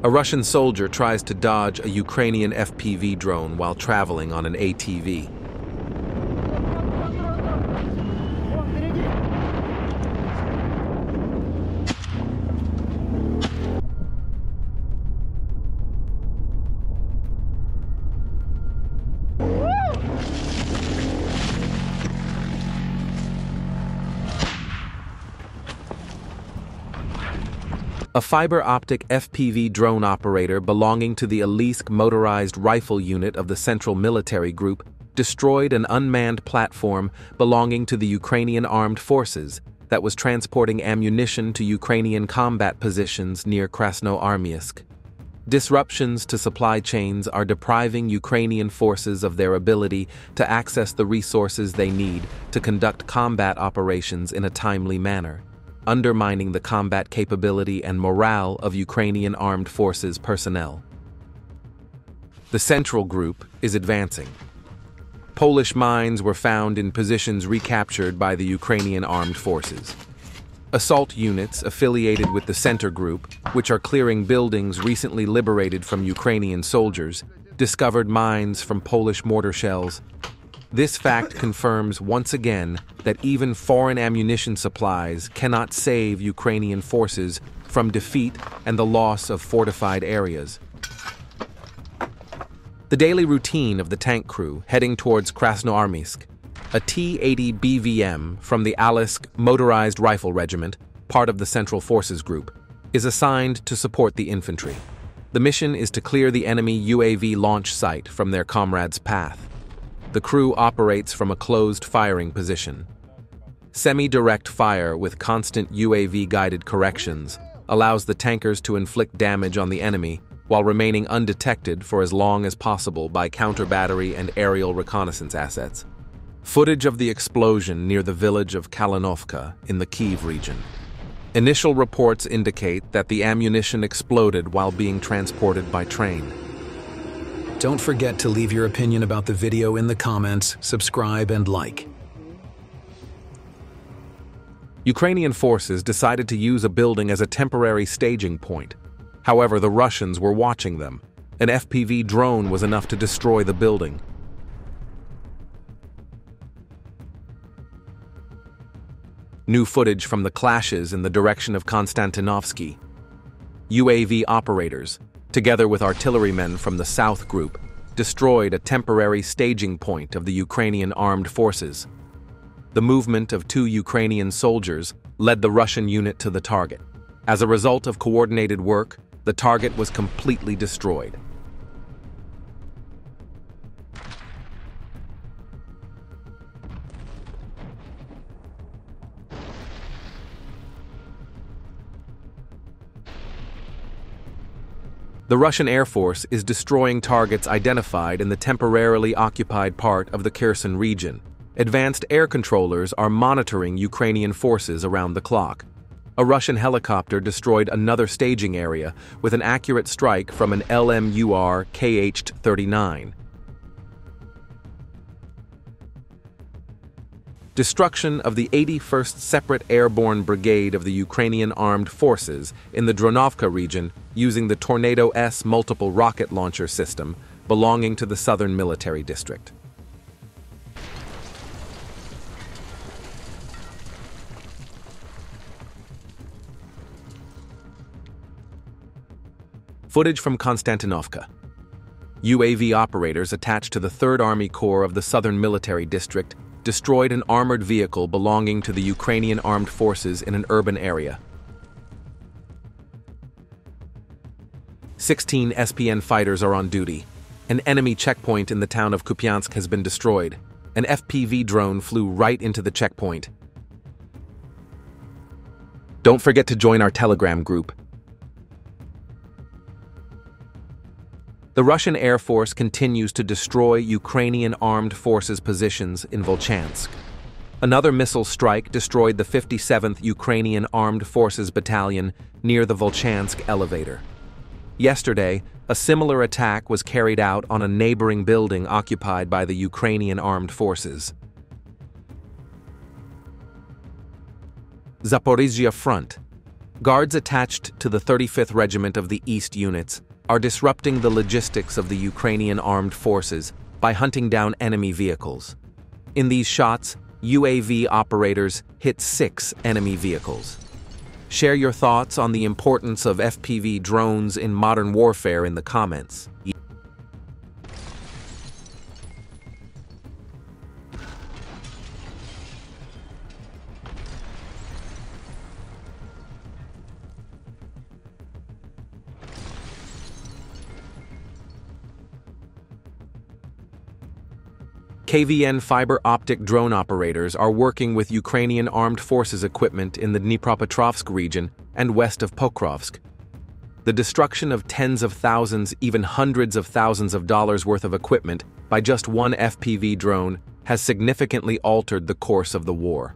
A Russian soldier tries to dodge a Ukrainian FPV drone while traveling on an ATV. A fiber-optic FPV drone operator belonging to the Elisk motorized rifle unit of the Central Military Group destroyed an unmanned platform belonging to the Ukrainian Armed Forces that was transporting ammunition to Ukrainian combat positions near Krasnoarmysk. Disruptions to supply chains are depriving Ukrainian forces of their ability to access the resources they need to conduct combat operations in a timely manner, undermining the combat capability and morale of Ukrainian armed forces personnel. The Central Group is advancing. Polish mines were found in positions recaptured by the Ukrainian armed forces. Assault units affiliated with the Center Group, which are clearing buildings recently liberated from Ukrainian soldiers, discovered mines from Polish mortar shells. This fact confirms once again that even foreign ammunition supplies cannot save Ukrainian forces from defeat and the loss of fortified areas. The daily routine of the tank crew heading towards Krasnoarmysk, a T-80 BVM from the Alisk Motorized Rifle Regiment, part of the Central Forces Group, is assigned to support the infantry. The mission is to clear the enemy UAV launch site from their comrades' path. The crew operates from a closed firing position. Semi-direct fire with constant UAV-guided corrections allows the tankers to inflict damage on the enemy while remaining undetected for as long as possible by counter-battery and aerial reconnaissance assets. Footage of the explosion near the village of Kalinovka in the Kyiv region. Initial reports indicate that the ammunition exploded while being transported by train. Don't forget to leave your opinion about the video in the comments, subscribe, and like. Ukrainian forces decided to use a building as a temporary staging point. However, the Russians were watching them. An FPV drone was enough to destroy the building. New footage from the clashes in the direction of Konstantinovsky. UAV operators, together with artillerymen from the South Group, destroyed a temporary staging point of the Ukrainian armed forces. The movement of 2 Ukrainian soldiers led the Russian unit to the target. As a result of coordinated work, the target was completely destroyed. The Russian Air Force is destroying targets identified in the temporarily occupied part of the Kherson region. Advanced air controllers are monitoring Ukrainian forces around the clock. A Russian helicopter destroyed another staging area with an accurate strike from an LMUR KH-39. Destruction of the 81st Separate Airborne Brigade of the Ukrainian Armed Forces in the Dronovka region using the Tornado-S multiple rocket launcher system belonging to the Southern Military District. Footage from Konstantinovka. UAV operators attached to the 3rd Army Corps of the Southern Military District destroyed an armored vehicle belonging to the Ukrainian Armed Forces in an urban area. 16 SPN fighters are on duty. An enemy checkpoint in the town of Kupiansk has been destroyed. An FPV drone flew right into the checkpoint. Don't forget to join our Telegram group. The Russian Air Force continues to destroy Ukrainian armed forces positions in Volchansk. Another missile strike destroyed the 57th Ukrainian Armed Forces Battalion near the Volchansk elevator. Yesterday, a similar attack was carried out on a neighboring building occupied by the Ukrainian armed forces. Zaporizhzhia Front. Guards attached to the 35th Regiment of the East units are disrupting the logistics of the Ukrainian armed forces by hunting down enemy vehicles. In these shots, UAV operators hit 6 enemy vehicles. Share your thoughts on the importance of FPV drones in modern warfare in the comments. KVN fiber optic drone operators are working with Ukrainian armed forces equipment in the Dnipropetrovsk region and west of Pokrovsk. The destruction of tens of thousands, even hundreds of thousands of dollars worth of equipment by just one FPV drone has significantly altered the course of the war.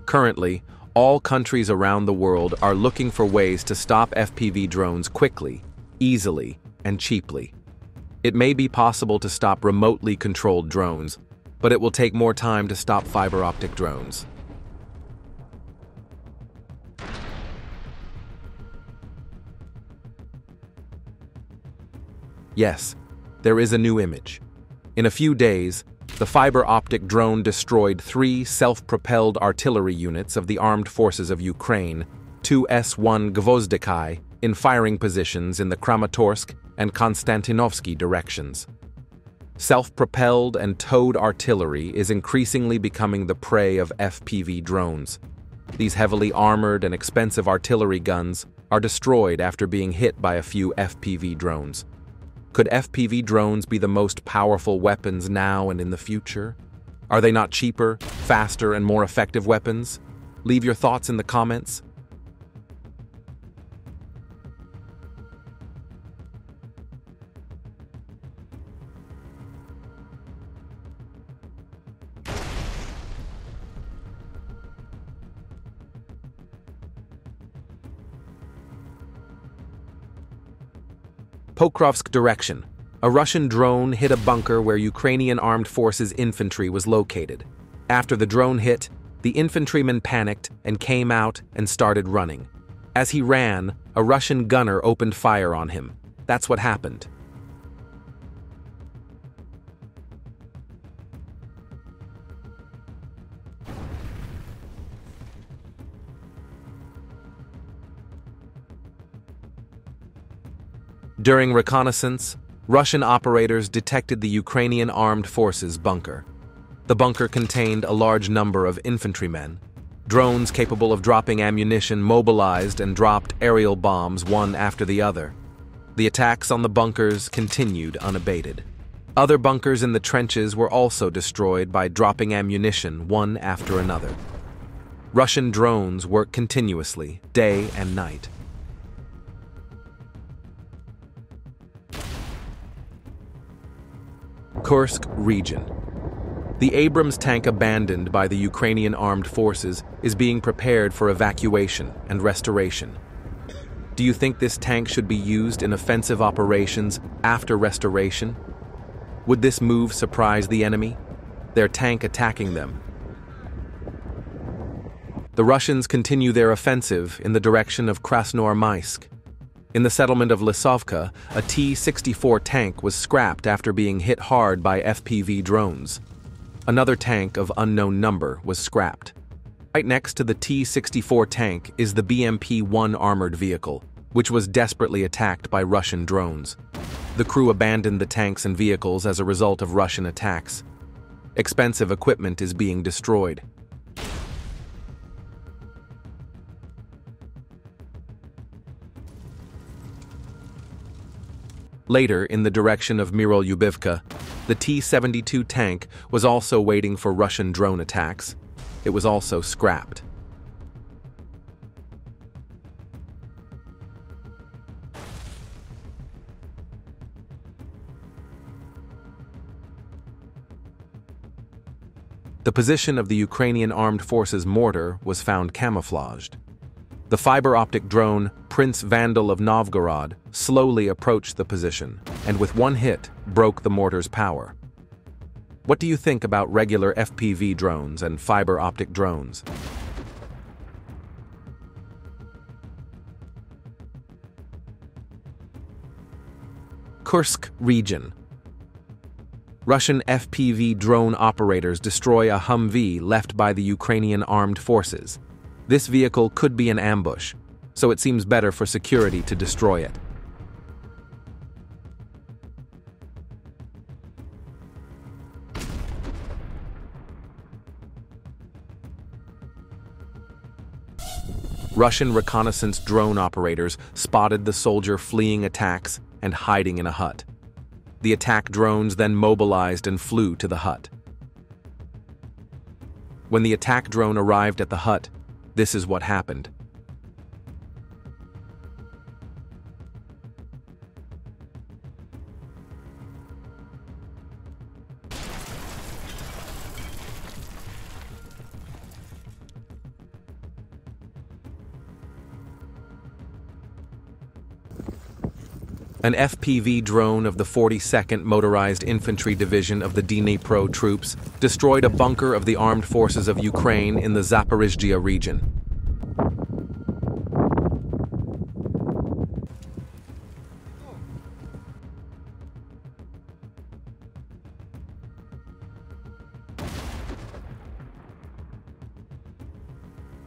Currently, all countries around the world are looking for ways to stop FPV drones quickly, easily, and cheaply. It may be possible to stop remotely controlled drones, but it will take more time to stop fiber optic drones. Yes, there is a new image. In a few days, the fiber optic drone destroyed 3 self-propelled artillery units of the armed forces of Ukraine, 2 S-1 Gvozdyki, in firing positions in the Kramatorsk and Konstantinovsky directions. Self-propelled and towed artillery is increasingly becoming the prey of FPV drones. These heavily armored and expensive artillery guns are destroyed after being hit by a few FPV drones. Could FPV drones be the most powerful weapons now and in the future? Are they not cheaper, faster, and more effective weapons? Leave your thoughts in the comments. Pokrovsk direction. A Russian drone hit a bunker where Ukrainian armed forces infantry was located. After the drone hit, the infantryman panicked and came out and started running. As he ran, a Russian gunner opened fire on him. That's what happened. During reconnaissance, Russian operators detected the Ukrainian armed forces bunker. The bunker contained a large number of infantrymen. Drones capable of dropping ammunition mobilized and dropped aerial bombs one after the other. The attacks on the bunkers continued unabated. Other bunkers in the trenches were also destroyed by dropping ammunition one after another. Russian drones work continuously, day and night. Kursk region. The Abrams tank abandoned by the Ukrainian armed forces is being prepared for evacuation and restoration. Do you think this tank should be used in offensive operations after restoration? Would this move surprise the enemy? Their tank attacking them. The Russians continue their offensive in the direction of Krasnoarmysk. In the settlement of Lisovka, a T-64 tank was scrapped after being hit hard by FPV drones. Another tank of unknown number was scrapped. Right next to the T-64 tank is the BMP-1 armored vehicle, which was desperately attacked by Russian drones. The crew abandoned the tanks and vehicles as a result of Russian attacks. Expensive equipment is being destroyed. Later, in the direction of Mirolyubivka, the T-72 tank was also waiting for Russian drone attacks. It was also scrapped. The position of the Ukrainian armed forces mortar was found camouflaged. The fiber optic drone Prince Vandal of Novgorod slowly approached the position and with one hit broke the mortar's power. What do you think about regular FPV drones and fiber optic drones? Kursk region. Russian FPV drone operators destroy a Humvee left by the Ukrainian armed forces. This vehicle could be an ambush, so it seems better for security to destroy it. Russian reconnaissance drone operators spotted the soldier fleeing attacks and hiding in a hut. The attack drones then mobilized and flew to the hut. When the attack drone arrived at the hut, this is what happened. An FPV drone of the 42nd Motorized Infantry Division of the Dnipro troops destroyed a bunker of the armed forces of Ukraine in the Zaporizhzhia region.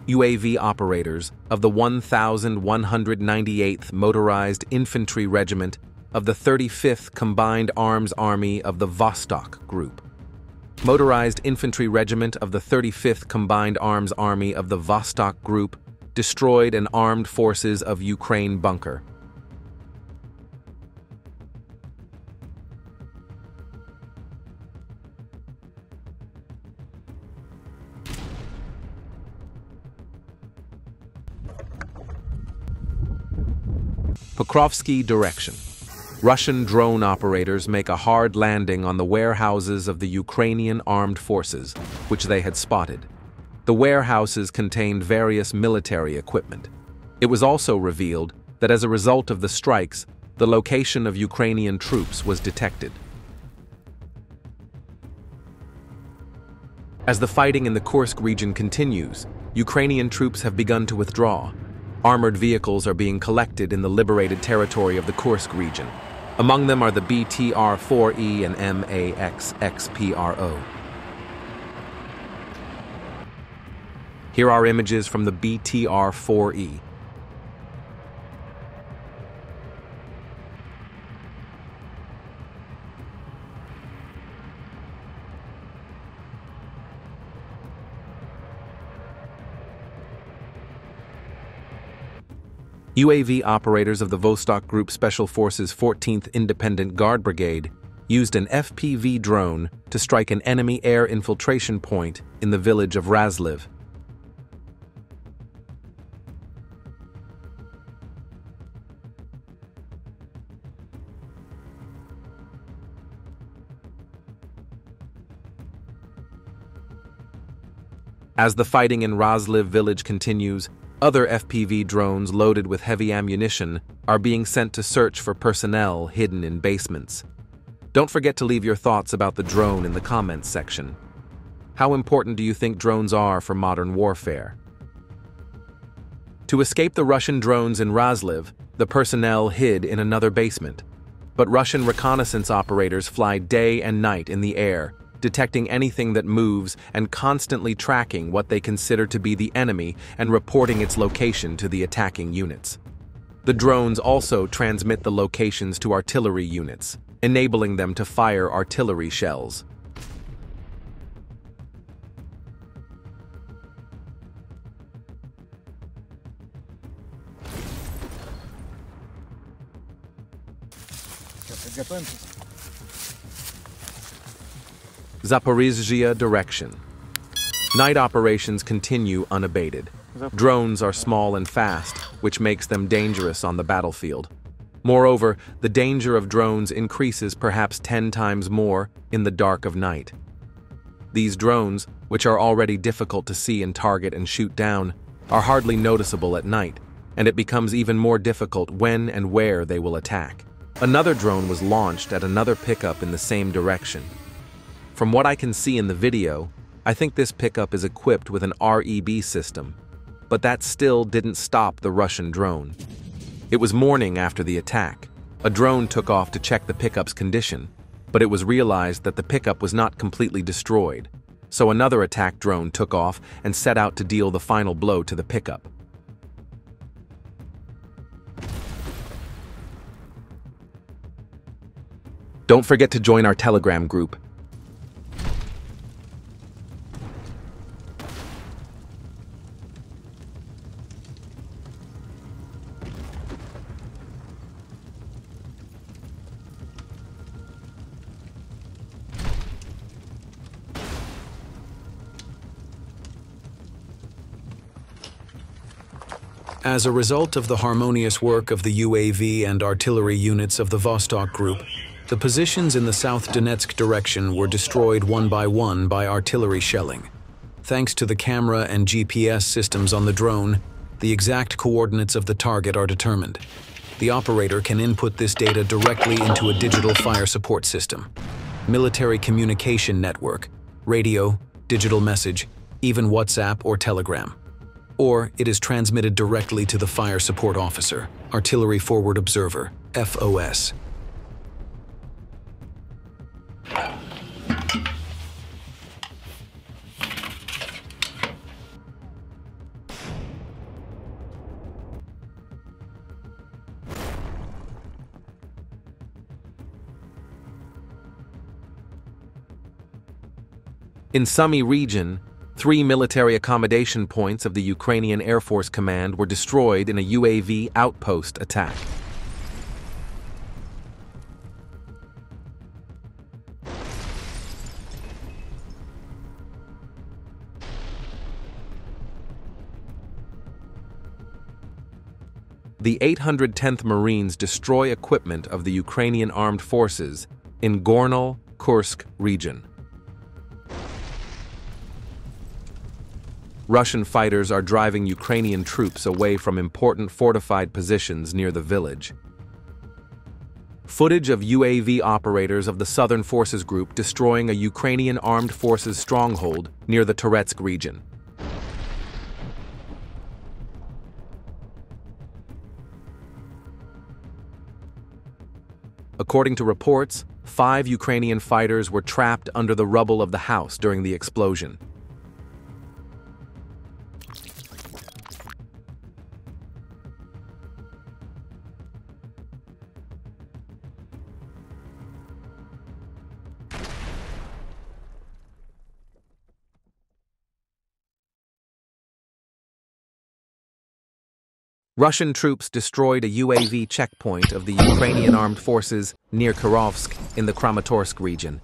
UAV operators of the 1198th Motorized Infantry Regiment of the 35th Combined Arms Army of the Vostok Group. Motorized Infantry Regiment of the 35th Combined Arms Army of the Vostok Group destroyed an armed forces of Ukraine bunker. Pokrovsky direction. Russian drone operators make a hard landing on the warehouses of the Ukrainian armed forces, which they had spotted. The warehouses contained various military equipment. It was also revealed that as a result of the strikes, the location of Ukrainian troops was detected. As the fighting in the Kursk region continues, Ukrainian troops have begun to withdraw. Armored vehicles are being collected in the liberated territory of the Kursk region. Among them are the BTR-4E and MAX-XPRO. Here are images from the BTR-4E. UAV operators of the Vostok Group Special Forces 14th Independent Guard Brigade used an FPV drone to strike an enemy air infiltration point in the village of Razliv. As the fighting in Razliv village continues, other FPV drones loaded with heavy ammunition are being sent to search for personnel hidden in basements. Don't forget to leave your thoughts about the drone in the comments section. How important do you think drones are for modern warfare? To escape the Russian drones in Razliv, the personnel hid in another basement. But Russian reconnaissance operators fly day and night in the air, detecting anything that moves and constantly tracking what they consider to be the enemy and reporting its location to the attacking units. The drones also transmit the locations to artillery units, enabling them to fire artillery shells. Zaporizhzhia direction. Night operations continue unabated. Drones are small and fast, which makes them dangerous on the battlefield. Moreover, the danger of drones increases perhaps 10 times more in the dark of night. These drones, which are already difficult to see and target and shoot down, are hardly noticeable at night, and it becomes even more difficult when and where they will attack. Another drone was launched at another pickup in the same direction. From what I can see in the video, I think this pickup is equipped with an REB system, but that still didn't stop the Russian drone. It was morning after the attack. A drone took off to check the pickup's condition, but it was realized that the pickup was not completely destroyed, so another attack drone took off and set out to deal the final blow to the pickup. Don't forget to join our Telegram group. As a result of the harmonious work of the UAV and artillery units of the Vostok Group, the positions in the South Donetsk direction were destroyed one by artillery shelling. Thanks to the camera and GPS systems on the drone, the exact coordinates of the target are determined. The operator can input this data directly into a digital fire support system, military communication network, radio, digital message, even WhatsApp or Telegram. Or it is transmitted directly to the Fire Support Officer, Artillery Forward Observer, FOS. In Sumy region, 3 military accommodation points of the Ukrainian Air Force Command were destroyed in a UAV outpost attack. The 810th Marines destroy equipment of the Ukrainian Armed Forces in Gorno-Kursk region. Russian fighters are driving Ukrainian troops away from important fortified positions near the village. Footage of UAV operators of the Southern Forces Group destroying a Ukrainian Armed Forces stronghold near the Toretsk region. According to reports, 5 Ukrainian fighters were trapped under the rubble of the house during the explosion. Russian troops destroyed a UAV checkpoint of the Ukrainian Armed Forces near Kirovsk in the Kramatorsk region.